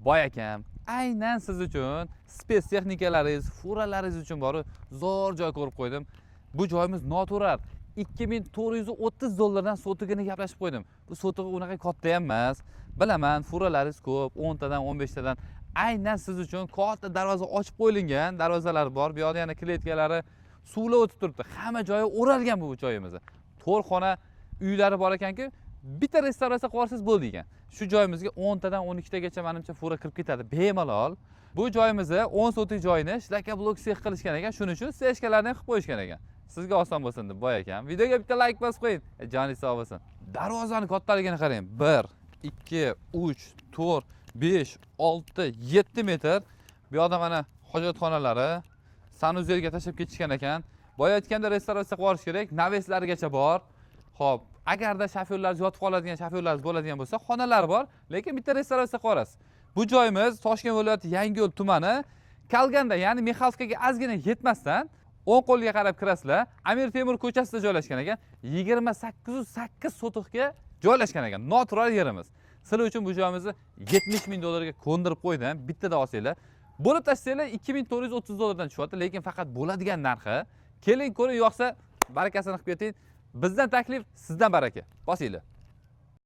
boy akam, aynan siz uchun spets texnikalaringiz, furalaringiz uchun borib zo'r joy ko'rib qo'ydim. Bu joyimiz noturar. $2430 dan sotigini gaplashib qo'ydim. Bu sotig'i unaqa katta ham emas. Bilaman, furalaringiz ko'p, 10 tadan, 15 tadan. Aynan siz uchun katta darvoza ochib qo'yilgan, darvozalar bor. Bu yoqda yana kletkalari suvlar o'tib turibdi. Hamma joyi o'ralgan bu joyimiz. 4 xona uylari bor ekanki, bitta restavratsiya qilasiz bo'ldi ekan. Shu joyimizga 10 tadan 12 tagacha menimcha fura kirib ketadi, bemalol. Bu joyimizni 10 sotik joyini shlaka blok sex qilishgan ekan, shuning uchun seshkalarni ham qilib qo'yishgan ekan. Sizga oson bo'lsin deb boy ekan. Videoga bitta like bosib qo'ying. Joningiz sog' bo'lsin. Darvozani kattaligini qarang. 1, 2, 3, 4, 5, 6, 7 metr. Bu yoqda mana hojatxonalari, sanuzelga tashlab ketishgan ekan. Boya aytganda restavratsiya qilish kerak, naveslarigacha bor. Xo'p, agarda shofyorlar yotib qoladigan shofyorlar bo'ladigan bo'lsa, xonalar bor, lekin bitta restavratsiya qilasiz. Bu joyimiz Toshkent viloyati Yangiyo'l tumani, Kalganda, ya'ni Mixalskaga ozgina yetmasdan o'ng qo'lga qarab kirasizlar. Amir Temur ko'chasida joylashgan ekan. 2808 sotiqga joylashgan ekan. Noturar yerimiz. Sizlar uchun bu joyimizni $70,000 ga ko'ndirib qo'ydim. Bittada olsanglar, bo'lib tashsanglar $2430 dan tushyapti, lekin faqat bo'ladigan narxi. Keling ko'ring, yoqsa barakasini qilib keting. Bizdan taklif, sizdan baraka. Bosinglar.